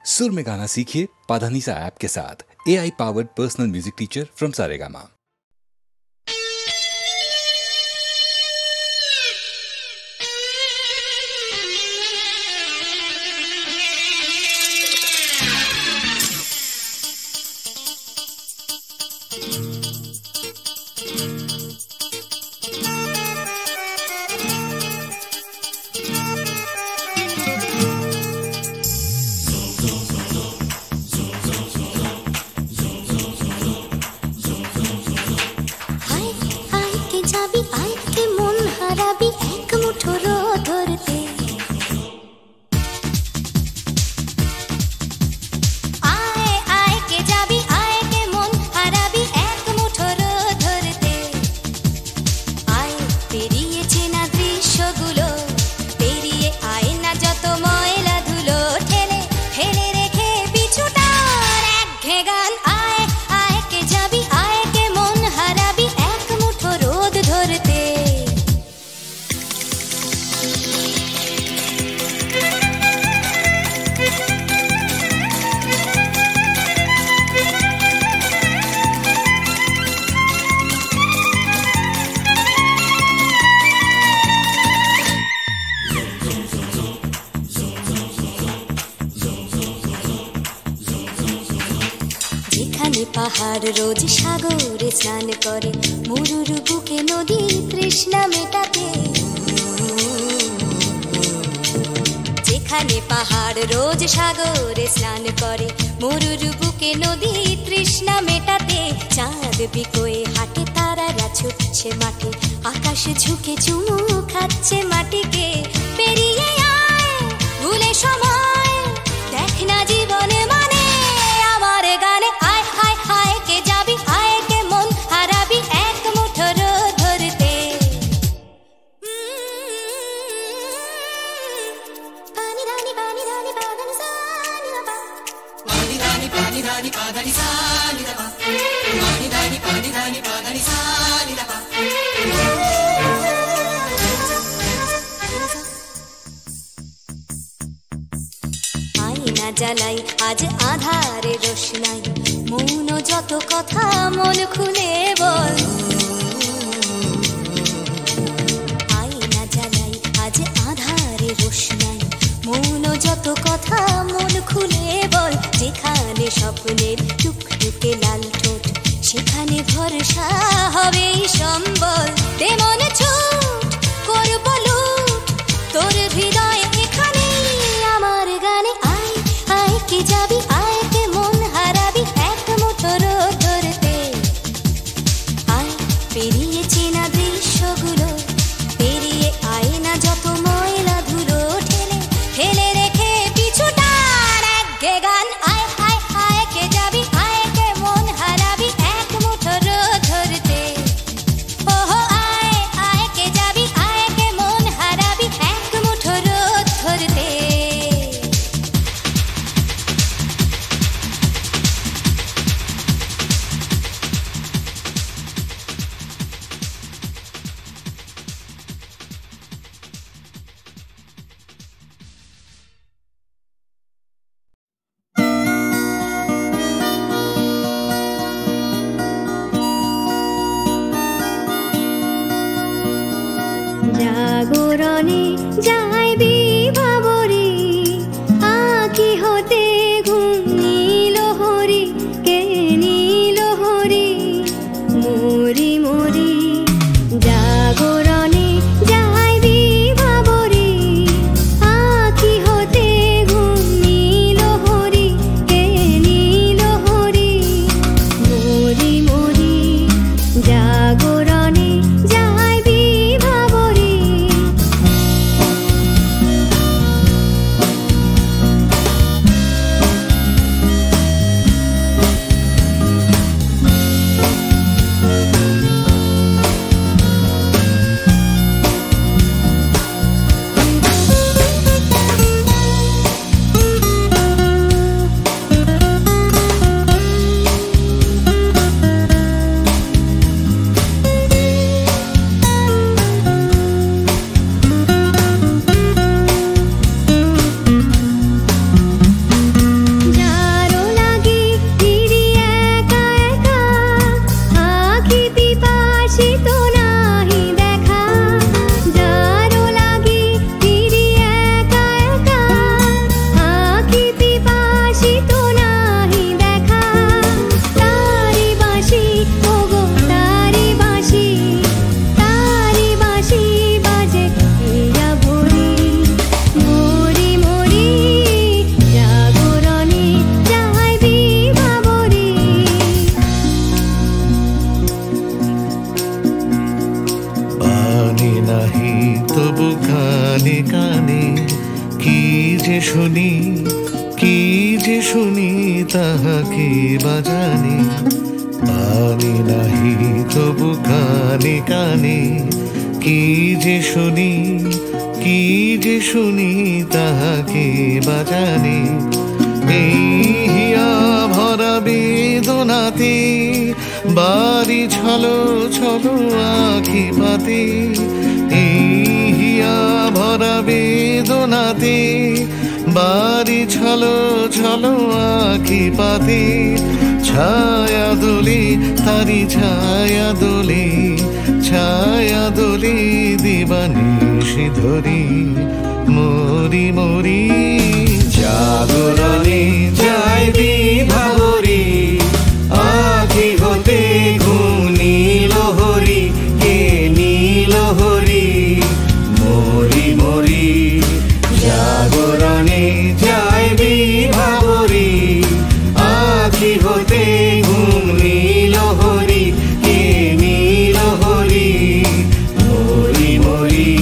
सुर में गाना सीखिए पाधानीसा ऐप के साथ। AI powered personal music teacher from Saregama. পাহাড় রোজ সাগরে স্নান করে, মরুর বুকে নদী তৃষ্ণা মেটাতে। যেখানে পাহাড় রোজ সাগরে স্নান করে, মরুর বুকে নদী তৃষ্ণা মেটাতে। চাঁদ বিকোয়ে হাঁটে, তারারা ছুটছে মাঠে, আকাশ ঝুঁকে চুমু খাচ্ছে মাটিকে। পেরিয়ে আয় ভুলে সময়, দেখ না জীবনে মানে আমার গানে। আয় হায় হায় কে যাবি, আয় কে মন হারাবি এক মুঠো রোদ ধরতে। পানি রানি পানি রানি পাদানি সানি রাবা, পানি রানি পানি রানি পাদানি সানি রাবা, পানি রানি পানি রানি পাদানি সানি রাবা। আয়না জ্বালাই আজ আধারে রোশনাই, মৌন যত কথা মন খুলে বল। আয়না জ্বালাই আজ আধারে রোশনাই, মৌন যত কথা মন খুলে বল। যেখানে স্বপ্নের টুকটুকে লাল ঠোঁট, সেখানে ভরসা হবে সম্বল। তেমন ছুট করব লুট তোর হৃদয় এখানে আমার গানে। আয় আয় কে যাবি, আয় কে মন হারাবি এক মুঠো রোদ ধরতে। আয় পেরিয়ে চেনা দৃশ্যগুলো, পেরিয়ে আয় না যত ময়লা ধুলো, ঠেলে ঠেলে রেখে পিছুটার একঘে গান। আয় হায় হায় কে যাবি, আয় কে মন হারাবি এক মুঠো রোদ ধরতে। ওহো আয় আয় কে যাবি, আয় কে মন হারাবি এক মুঠো রোদ ধরতে। জাগরণে যাই বিভাবরী, আঁখি হতে ঘুম নীল হরি, কে নীল হরি মরি মরি। জাগরণে যাই বিভাবরী, আঁখি হতে ঘুম নীল হরি, কে নীল হরি মরি মরি। জাগরণে যাই বিভাবরী, যে শুনি তাহাকে বাজানে, পানি নাহি তবু কানে কানে, কি যে শুনি, কি যে শুনি তাহাকে বাজানে। এই হিয়া ভরা বেদনাতে বাড়ি ছলো ছলো আখি পাতে, এই হিয়া ভরা বেদনাতে বাড়ি ছলো ছলো আখি পাতে। ছায়া দোলে তারি ছায়া দোলে, ছায়া দোলে দিবানিশি ধরি, মরি মরি জাগরণে যায় বিভাবরী, আখি হতে ঘুম নীল হরি, কে নীল হরি, মরি মরি জাগরণে যায় বিভাবরী, আখি হতে ঘুম নীল হরি, কে নীল হরি, মরি মরি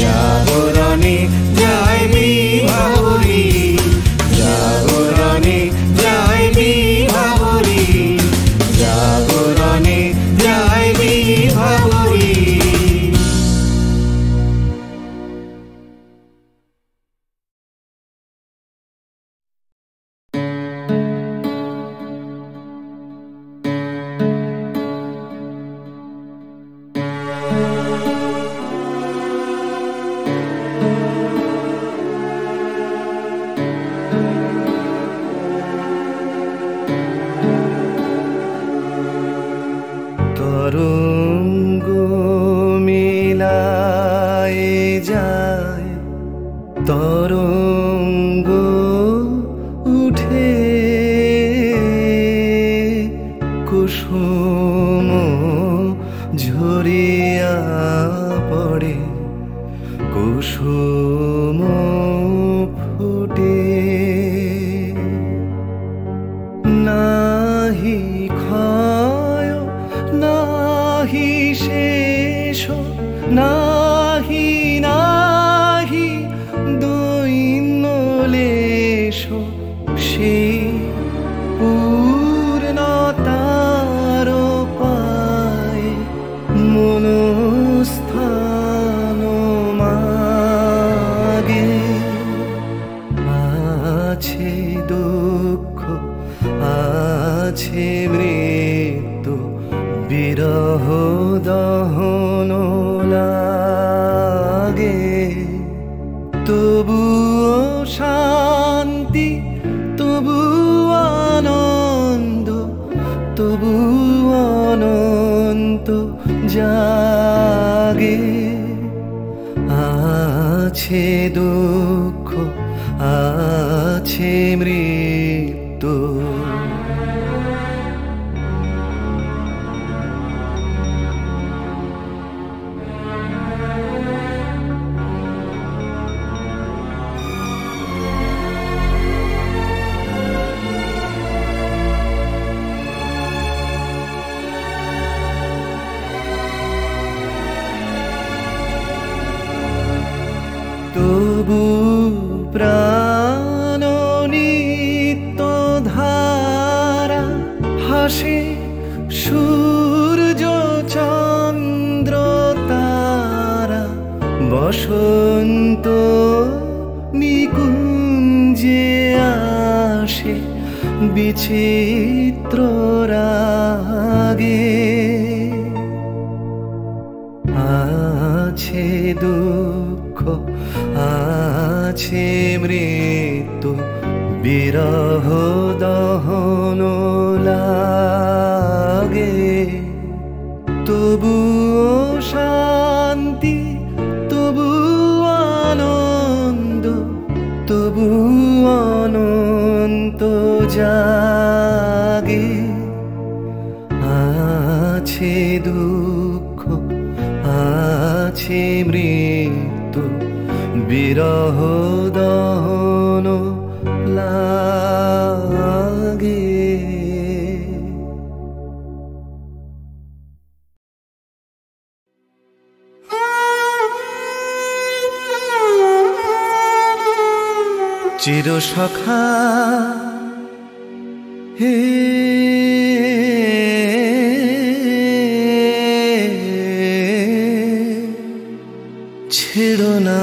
জাগরণে যায় বিভাবরী, জাগরণে যায় বিভাবরী, জাগরণে যায় বিভাবরী। তরঙ্গ মেলায় যায়, তরঙ্গ উঠে কুসুম ঝরিয়া পড়ে, কুসুম ফুটে। নাহি ক্ষয় নাহি শেষ, নাহি নাহি দৈন্য লেশ, সেই পূর্ণতার পায় মনস্থান মাগে। আছে দুঃখ আছে মৃত্যু, বিরহ দহন লাগে, তবুও শান্তি তবু আনন্দ, তবু অনন্ত জাগে। আছে দুঃখ আছে মৃত্যু, তবু প্রাণ নিত্য ধারা, হাসে সূর্য চন্দ্র তারা, বসন্ত নিকুঞ্জে আসে বিচিত্র রাগে। আছে দুঃখ আছে মৃত্যু, বিরহ দহন লাগে, তবু শান্তি তবু আনন্দ, তবু অনন্ত জাগে। আছে দুঃখ আছে মৃত্যু, বিরহ দহন লাগে। চিরসখা হে ছেড়ো না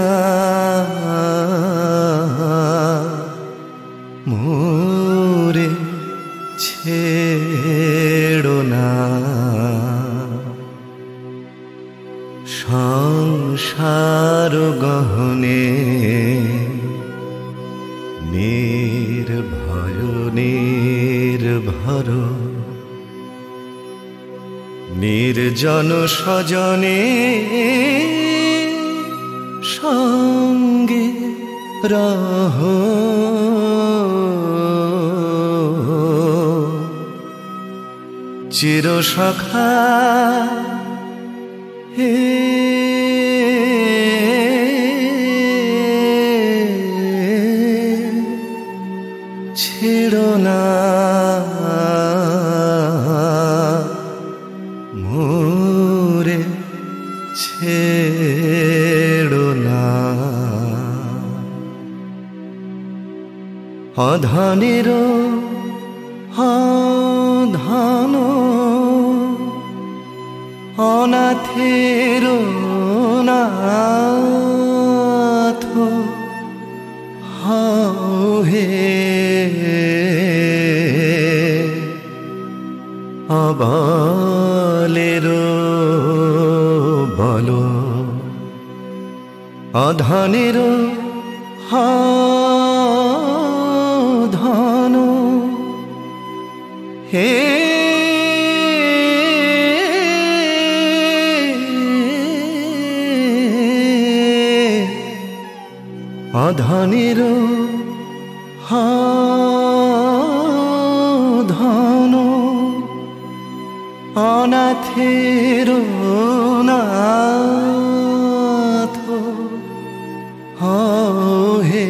মোরে, ছেড়ো না। সংসার গহনে নির্ভয় নির্ভর, নির্জন স্বজনে সঙ্গে রহ। চিরসখা হে ছেড়ো না মোরে, ছেড়ো না। অধনের ধন অনাথের নাথ হে অবলের বল। অধনের ধন হে অধনের ধন অনাথের নাথ হে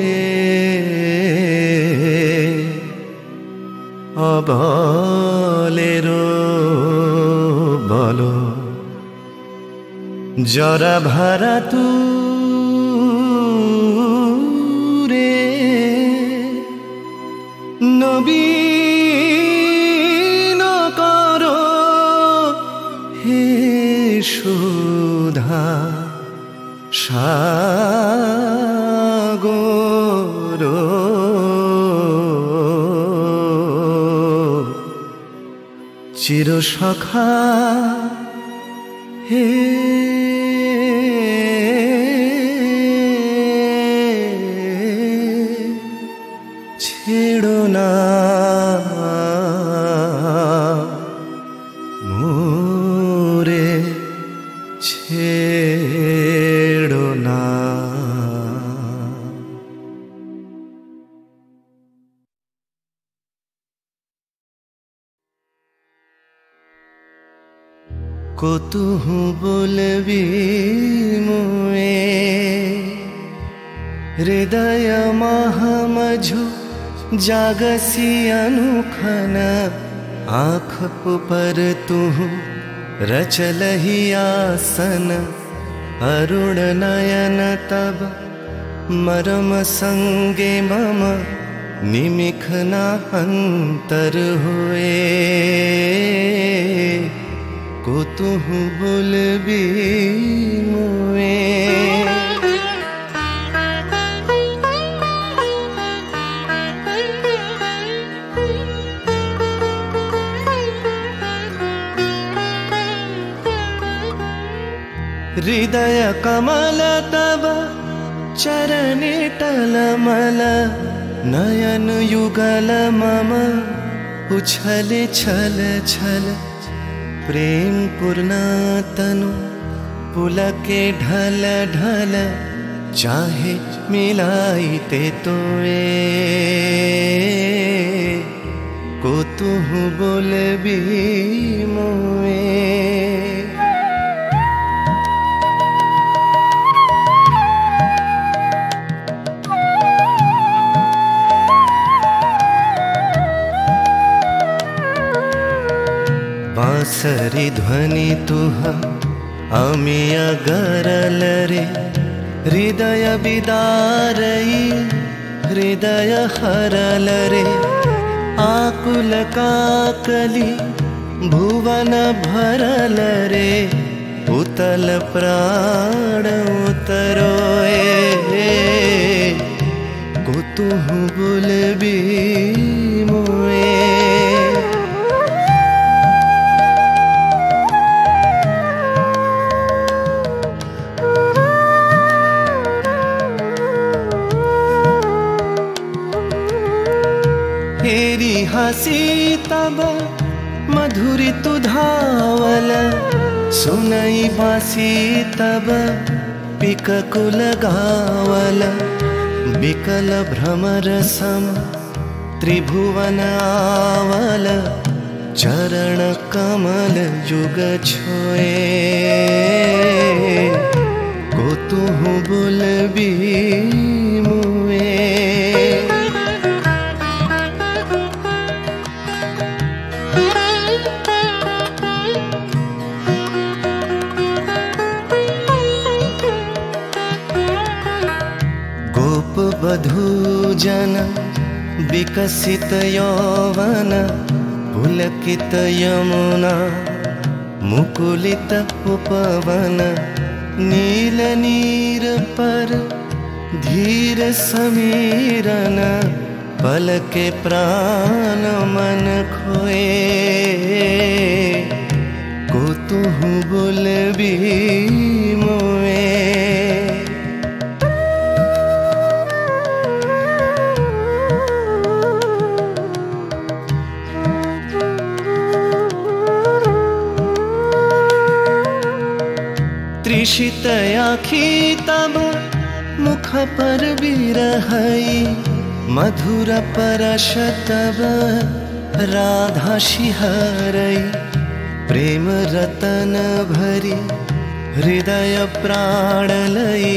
অবলের বল। জরা ভারা তু নবীন কর হে সুধা সাগর। চিরসখা হে ছেড়ো না মোরে, ছেড়ো না। কতুহু বলবি মুয়ে হৃদয় মহামঝু जागसी अनुखन। आँख पर तू रचलहि आसन, अरुण नयन तब मरम संगे मम निमिखना अंतर हुए। कुतुहु बुलबी मुए हृदय कमल तब चरणे टलमल, नयन युगल मम उछल छल छल। प्रेम पूर्णा तनु पुलके ढल ढल, चाहे मिलाइते तोए। कुतुहु बोलबी मोए बांसरी ध्वनि तुह अमिया गरल रे, हृदय बिदारई हृदय हरलरे आकुल काकली भुवन भरलरे उतल प्राण उतरोए कुतुहु बोलबी मोए हेरी हसी तब मधुरी तु धावल सुनई बासी तब पिककुल गावल बिकल भ्रमर सम त्रिभुवन आवल चरण कमल युग छोए कुतुहु बोलबी मोए वधूजन विकसित यौवन पुलकित यमुना मुकुलित उपवन नील नीर पर धीर समीरन पलके प्राण मन खोए कुतुहु बोलबी मोए त्रिषित आखी तब मुख पर बिरहई मधुर परश तब राधा शिहरई प्रेम रतन भरी हृदय प्राण लई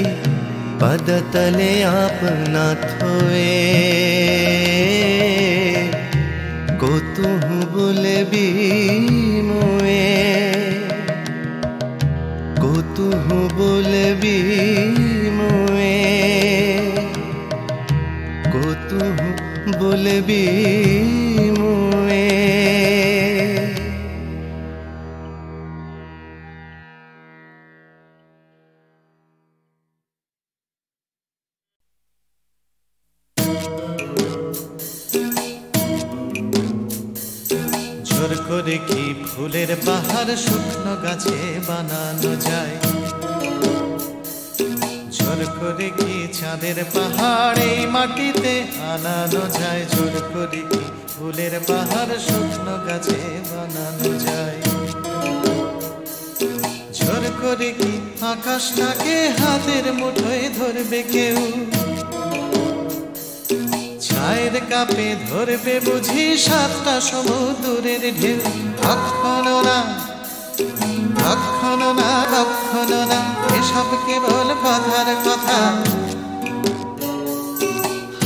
पद तले आपना थोए कुतुहु बोलबी मोए कुतुहु बोलबी मोए कुतुहु बोलबी मोए জোর করে কি ফুলের বাহার শুকনো গাছে বানানো যায় জোর করে কি চাঁদের পাহাড় এই মাটিতে আনানো যায় জোর করে কি ফুলের বাহার শুকনো গাছে বানানো যায় জোর করে কি আকাশটাকে হাতের মুঠোয় ধরবে কেউ ছায়ের কাপে ধরবে বুঝি সাতটা সমুদ্রের ঢেউ কখনো না কখনো না কখনো না এসব কেবল কথার কথা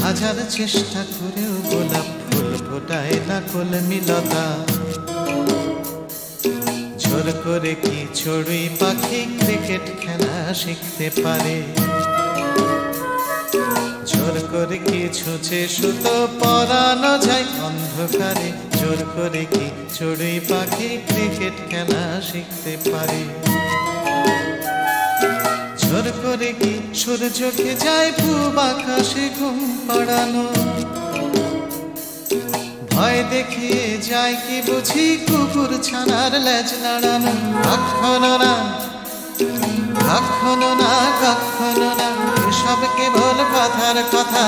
হাজার চেষ্টা করেও গোলাপ ফুল ফোটায় না কলমিলতা জোর করে কি চড়ুই পাখি ক্রিকেট খেলা শিখতে পারে জোর করে কি ছুঁচে সুতো পরানো যায় অন্ধকারে জোর করে কি চড়ুই পাখি ক্রিকেট খেলা শিখতে পারে জোর করে কি সূর্যকে যায় পূব আকাশে ঘুম পাড়ানো ভয় দেখিয়ে যায় কি বুঝি কুকুর ছানার লেজ নাড়ানো কখনো না কখনো না কখনো না এসব কেবল কথার কথা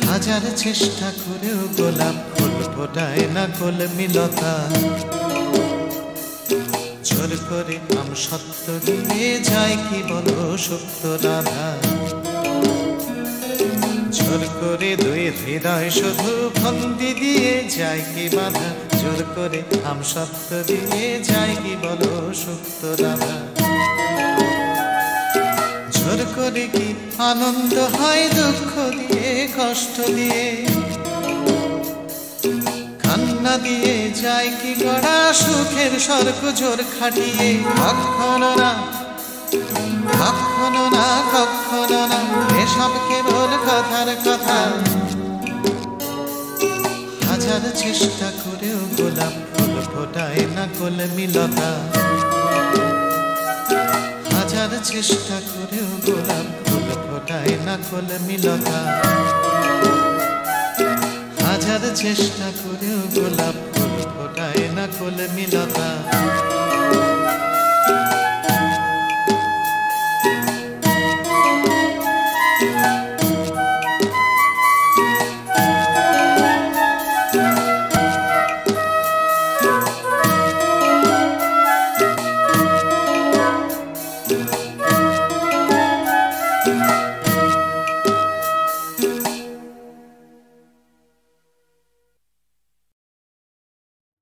হাজার চেষ্টা করেও গোলাপ ফুল ফোটায় না কলমিলতা জোর করে আম সত্য দিয়ে যায় কি বলো সুপ্ত রাধা জোর করে দুই হৃদয় শুধু ফন্দি দিয়ে যায় কি বাধা জোর করে আম সত্য দিয়ে যায় কি বলো সুপ্ত রাধা জোর করে কি আনন্দ হয় দুঃখ দিয়ে কষ্ট দিয়ে কান্না দিয়ে যায় কি গড়া সুখের স্বর্গ জোর খাটিয়ে কখনো না কখনো না কখনো না এসব কেবল কথার কথা, হাজার চেষ্টা করেও গোলাপ ফুল ফোটায় না কলমিলতা। হাজার চেষ্টা করেও গোলাপ ফুল ফোটায় না কলমিলতা। হাজার চেষ্টা করেও গোলাপ ফুল ফোটায় না কলমিলতা।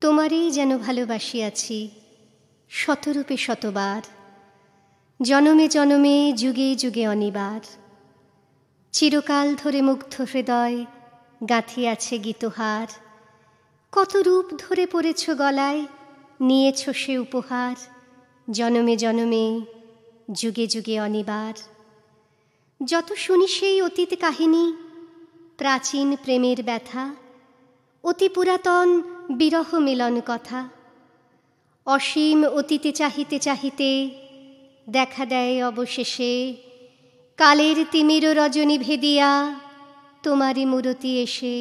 তোমারই যেন ভালোবাসিয়াছি শতরূপে শতবার, জনমে জনমে যুগে যুগে অনিবার। চিরকাল ধরে মুগ্ধ হৃদয় গাঁথিয়াছে গীতহার, কত রূপ ধরে পড়েছ গলায়, নিয়েছ সে উপহার। জনমে জনমে যুগে যুগে অনিবার। যত শুনি সেই অতীত কাহিনী, প্রাচীন প্রেমের ব্যথা, অতি পুরাতন বিরহ মিলন কথা। অসীম অতীতে চাহিতে চাহিতে দেখা দেয় অবশেষে, কালের তিমির রজনী ভেদিয়া তোমারই মূরতি এসে,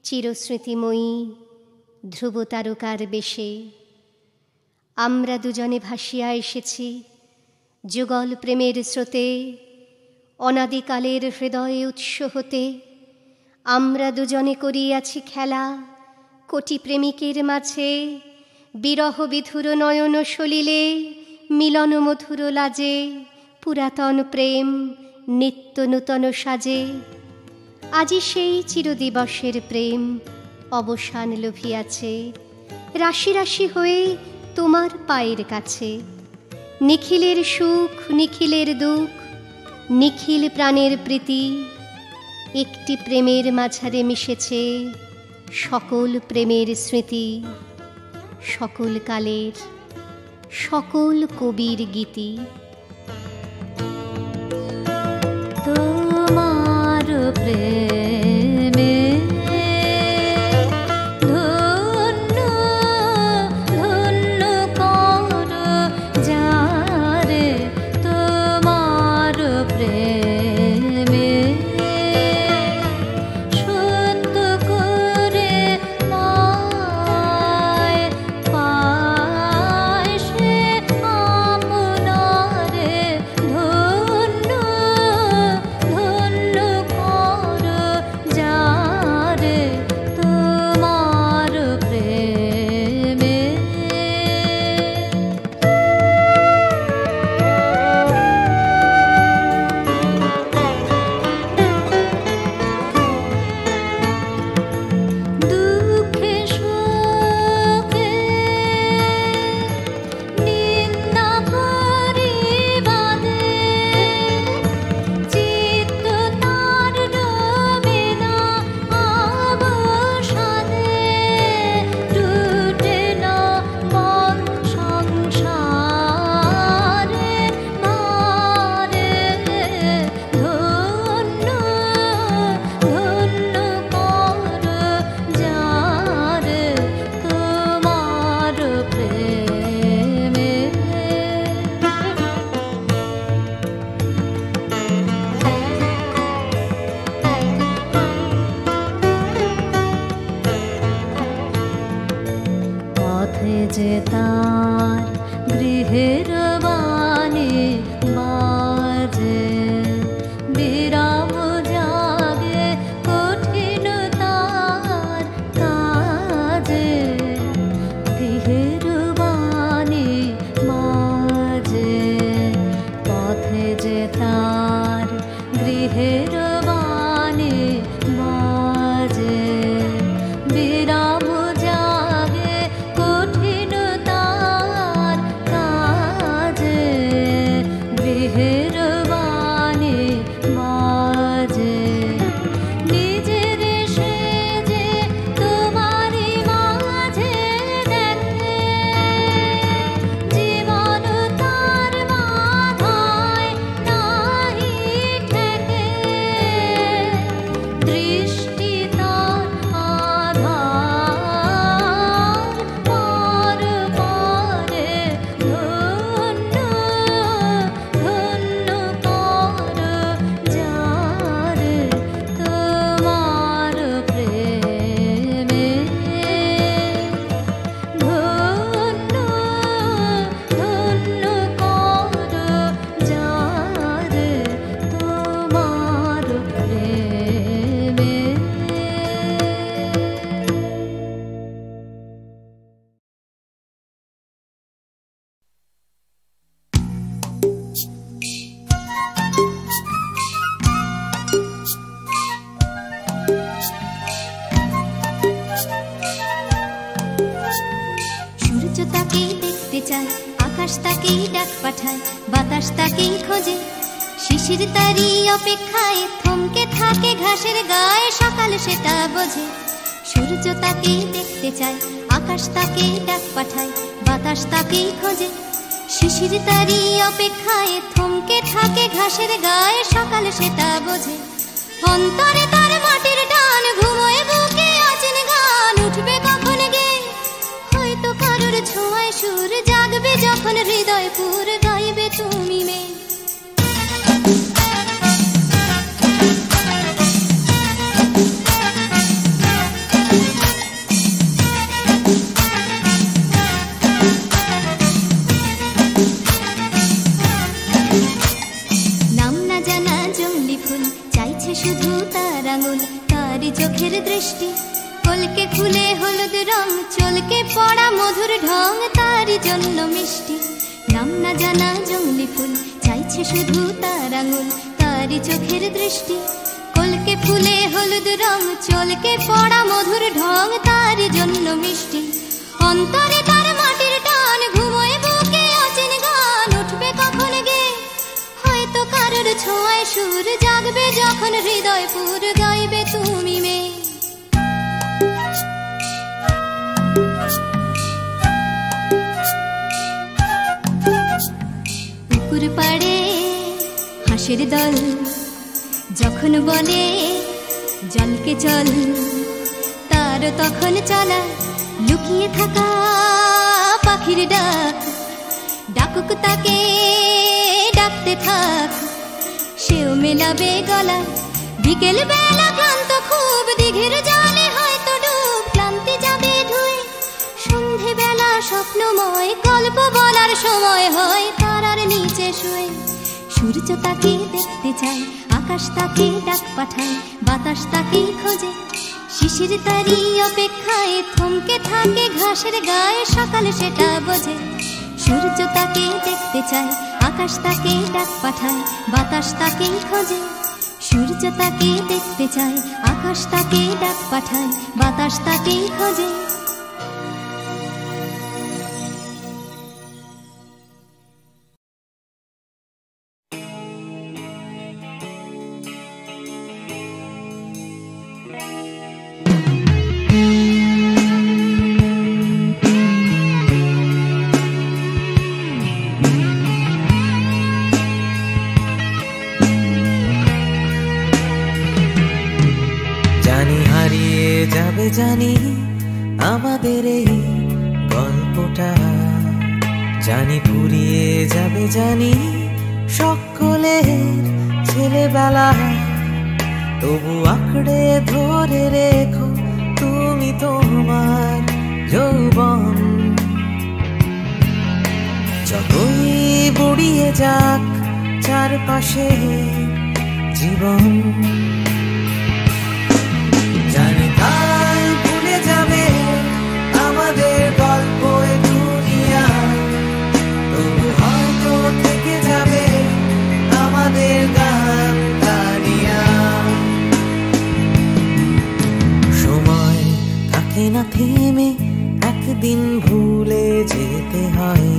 চিরস্মৃতিময়ী ধ্রুব তারকার বেশে। আমরা দুজনে ভাসিয়া এসেছি যুগল প্রেমের স্রোতে, অনাদিকালের হৃদয়ে উৎস হতে। আমরা দুজনে করিয়াছি খেলা কোটি প্রেমিকের মাঝে, বিরহ বিধুর নয়ন সলিলে মিলন মধুর লাজে। পুরাতন প্রেম নিত্য নূতন সাজে, আজি সেই চিরদিবসের প্রেম অবসান লভিয়াছে। রাশি রাশি হয়ে তোমার পায়ের কাছে, নিখিলের সুখ নিখিলের দুঃখ, নিখিল প্রাণের প্রীতি। একটি প্রেমের মাঝারে মিশেছে সকল প্রেমের স্মৃতি, সকল কালের সকল কবির গীতি। তোমার প্রেমে ধন্য ধন্য কর যারে, তোমার প্রেমে সত্য করে পায় পায় সে আপনারে। ধন্য ধন্য কর যারে, তোমার প্রেমে। দুঃখে শোকে নিন্দা পরিবাদে, চিত্ত তার ডোবে না অবসাদে। টুটে না মন সংসারে মারে। ধন্য ধন্য কর যারে, তোমার প্রেমে। পথে যে তার গৃহের বাণী বাজে, বিরাম জাগে কঠিন তার কাজে। গৃহের বাণী বাজে, পথে যে তার গৃহের বাণী বাজে, বিরাম জাগে কঠিন তার দেখতে চায়, আকাশ তাকেই ডাক পাঠায়, বাতাস তাকেই খোঁজে। শিশির তারই অপেক্ষায় থমকে থাকে ঘাসের গায়ে, সকাল সেটা বোঝে। সূর্য তাকেই দেখতে চায়, আকাশ তাকেই ডাক পাঠায়, বাতাস তাকেই খোঁজে। শিশির তারই অপেক্ষায় থমকে থাকে ঘাসের গায়ে, সকাল সেটা বোঝে। অন্তরে তার মাটির টান, ঘুমোয় বুকে অচেন গান, উঠবে কখন গে হয়তো কারোর ছোঁয়ায় সুর, জাগবে যখন হৃদয় পুর, গাইবে তুমি মেয়ে। শুধু তার আঙুল, তারই চোখের দৃষ্টি, কলকে ফুলে হলুদ রং, চলকে পড়া মধুর ঢং, তারই জন্য মিষ্টি। নাম না জানা জংলি ফুল, চাইছে শুধু তার আঙুল, তারই চোখের দৃষ্টি, কলকে ফুলে হলুদ রং, চলকে পড়া মধুর ঢং, তারই জন্য মিষ্টি। অন্তরে তার মাটির টান, ঘুমোয় বুকে অচেন গান, উঠবে কখন গে হয়তো কারোর ছোঁয়ায় সুর, জাগবে যখন হৃদয় পুর, গাইবে তুমি মেয়ে। পুকুর পাড়ে হাঁসের দল যখন বলে জলকে চল, তার তখন চলা লুকিয়ে থাকা পাখির ডাক, ডাকুক তাকে ডাকতে থাক, সেও মেলাবে গলা। বিকেল বেলা ক্লান্ত খুব, দিঘির জলে হয়তো ডুব, ক্লান্তি যাবে ধুয়ে। সন্ধে বেলা স্বপ্নময়, গল্প বলার সময় হয় তারার নিচে শুয়ে। সূর্য তাকে দেখতে চায়, আকাশ তাকে ডাক পাঠায়, বাতাস তাকে খোঁজে। শিশির তারই অপেক্ষায় থমকে থাকে ঘাসের গায়ে, সকাল সেটা বোঝে। সূর্য তাকে দেখতে চায়, আকাশ তাকে ডাক পাঠায়, বাতাস তাকে খোঁজে। সূর্য তাকে দেখতে চায়, আকাশ তাকে ডাক পাঠায়, বাতাস তাকে খোঁজে। জানি আমাদের এই গল্পটা, জানি ফুরিয়ে যাবে, জানি সকলের ছেলেবেলা, তবু আঁকড়ে ধরে রেখো তুমি তোমার যৌবন। যতই বুড়িয়ে যাক চারপাশে জীবন, জানি কাল ভুলে যাবে আমাদের গল্প দুনিয়া, তবু হয়তো থেকে যাবে আমাদের গান গানিয়া। সময় থাকে না থেমে, একদিন ভুলে যেতে হয়,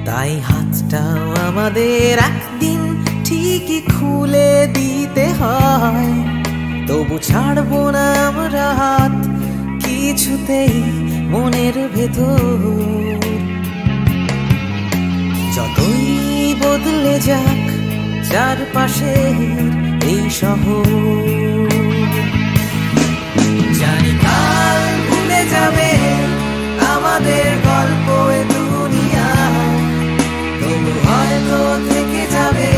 তাই হাতটাও আমাদের একদিন ঠিকই খুলে দিতে হয়। তবু ছাড়বো না আমরা হাত কিছুতেই মনের ভেতর, যতই বদলে যাক চারপাশে এই শহর। জানি কাল ভুলে যাবে আমাদের গল্প দুনিয়া, তবু হয়তো থেকে যাবে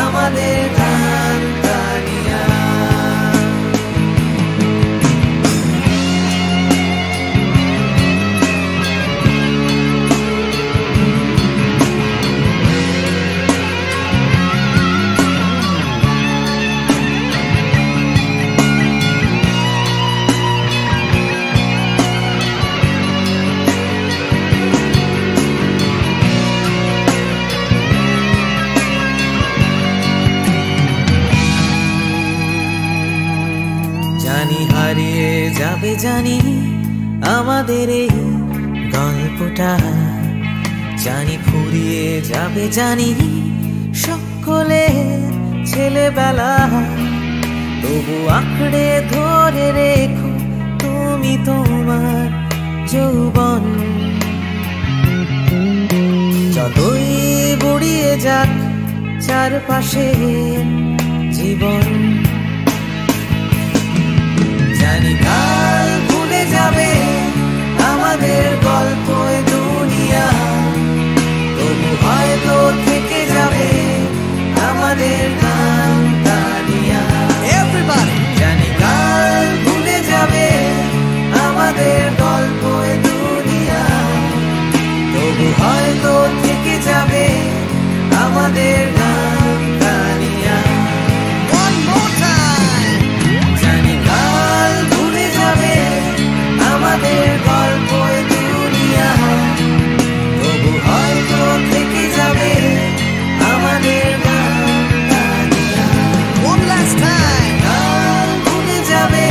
আমাদের গান গানিয়া। হারিয়ে যাবে জানি আমাদের এই গল্পটা, জানি ফুরিয়ে যাবে, জানি সকলের ছেলেবেলা, তবু আঁকড়ে ধরে রেখো তুমি তোমার যৌবন। যতই বুড়িয়ে যাক চারপাশে জীবন, জানি কাল ভুলে যাবে আমাদের গল্প দুনিয়া, তবু হয়তো থেকে যাবে আমাদের গান গানিয়া। জানি কাল ভুলে যাবে আমাদের গল্প দুনিয়া, তবু হয়তো থেকে যাবে আমাদের গান গানিয়া। জানি কাল ভুলে যাবে আমাদের গল্প দুনিয়া, তবু হয়তো থেকে যাবে আমাদের গান গানিয়া। কাল ভুলে যাবে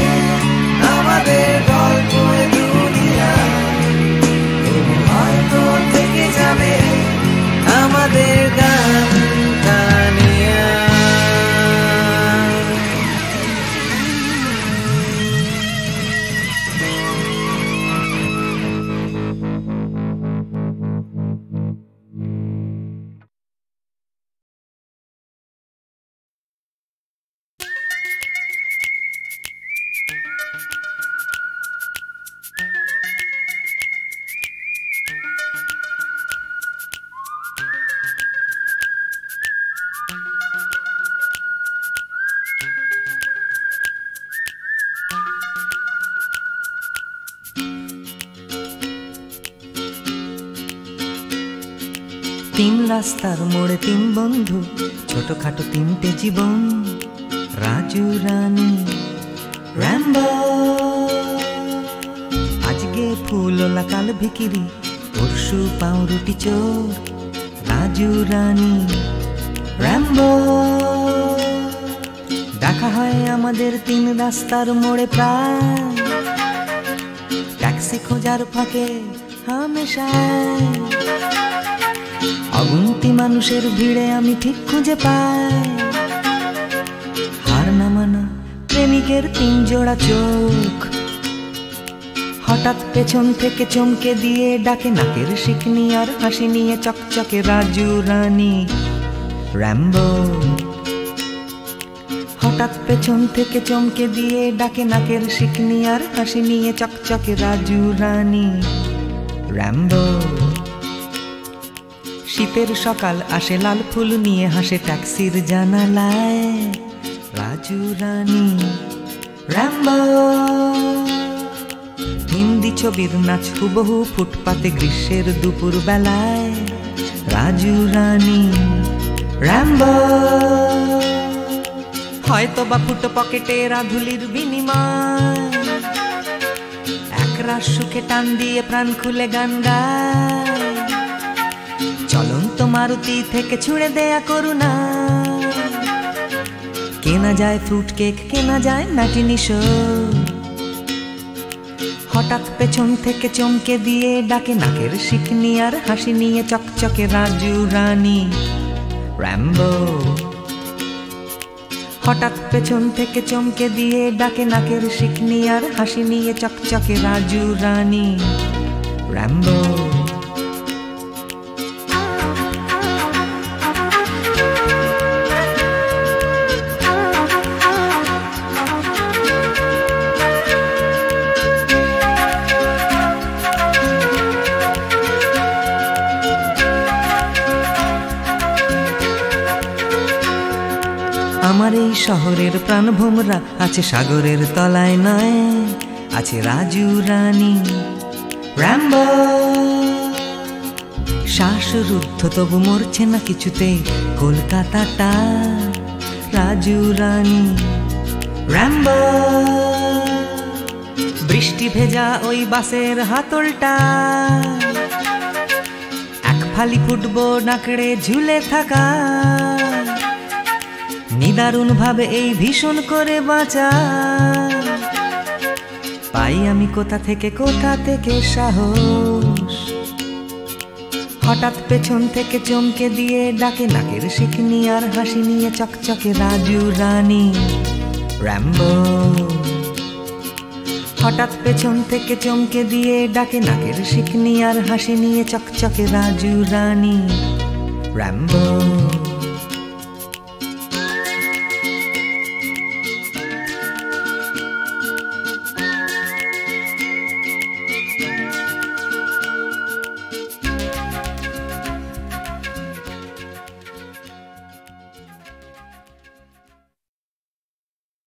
আমাদের গল্প দুনিয়া, তবু হয়তো থেকে যাবে আমাদের গান গানিয়া। তিন রাস্তার মোড়ে তিন বন্ধু, ছোটখাটো তিনটে জীবন, রাজু রানী র্যাম্বো। আজকে ফুলওলা কাল ভিকিরি, পরশু পাউরুটি চোর, রাজু রানী র্যাম্বো। দেখা হয় আমাদের তিন রাস্তার মোড়ে প্রায়, ট্যাক্সি খোঁজার ফাঁকে হামেশায়। অগুন্তি মানুষের ভিড়ে আমি ঠিক খুঁজে পাই হার না মানা প্রেমিকের তিন জোড়া চোখ। হঠাৎ পেছন থেকে চমকে দিয়ে ডাকে নাকের শিকনি আর হাসি নিয়ে চকচকে রাজু রানী র্যাম্বো। হঠাৎ পেছন থেকে চমকে দিয়ে ডাকে নাকের শিকনি আর হাসি নিয়ে চকচকে রাজু রানী র্যাম্বো। শীতের সকাল আসে লাল ফুল নিয়ে, হাসে ট্যাক্সির জানালায় রাজু রানী র্যাম্বো। হিন্দি ছবির নাচ হুবহু ফুটপাতে গ্রীষ্মের দুপুর বেলায়, রাজু রানী র্যাম্বো। হয়তো বা ফুটো পকেটে রাধুলির বিনিময়, একরাশ সুখে টান দিয়ে প্রাণ খুলে গান গায়। চলন্ত মারুতি থেকে ছুঁড়ে দেয়া করুণা, কেনা যায় ফ্রুট কেক, কেনা যায় ম্যাটিনি শো। হঠাৎ পেছন থেকে চমকে দিয়ে ডাকে নাকের শিকনি আর হাসি নিয়ে চকচকে রাজু রানী র্যাম্বো। হঠাৎ পেছন থেকে চমকে দিয়ে ডাকে নাকের শিকনি আর হাসি নিয়ে চকচকে রাজু রানী র্যাম্বো। আমার এই শহরের প্রাণভোমরা আছে সাগরের তলায় নয়, আছে রাজু রানী র্যাম্বো। শ্বাসরুদ্ধ তবু মরছে না কিছুতে কলকাতাটা, রাজু রানী র্যাম্বো। বৃষ্টি ভেজা ওই বাসের হাতলটা, এক ফালি ফুটবল নাকড়ে ঝুলে থাকা। নিদারুণ ভাবে এই ভীষণ করে বাঁচা, পাই আমি কোথা থেকে সাহস। হঠাৎ পেছন থেকে চমকে দিয়ে ডাকে নাকের শিকনি আর হাসি নিয়ে চকচকে রাজু রানী র্যাম্বো। হঠাৎ পেছন থেকে চমকে দিয়ে ডাকে নাকের শিকনি আর হাসি নিয়ে চকচকে রাজু রানী র্যাম্বো।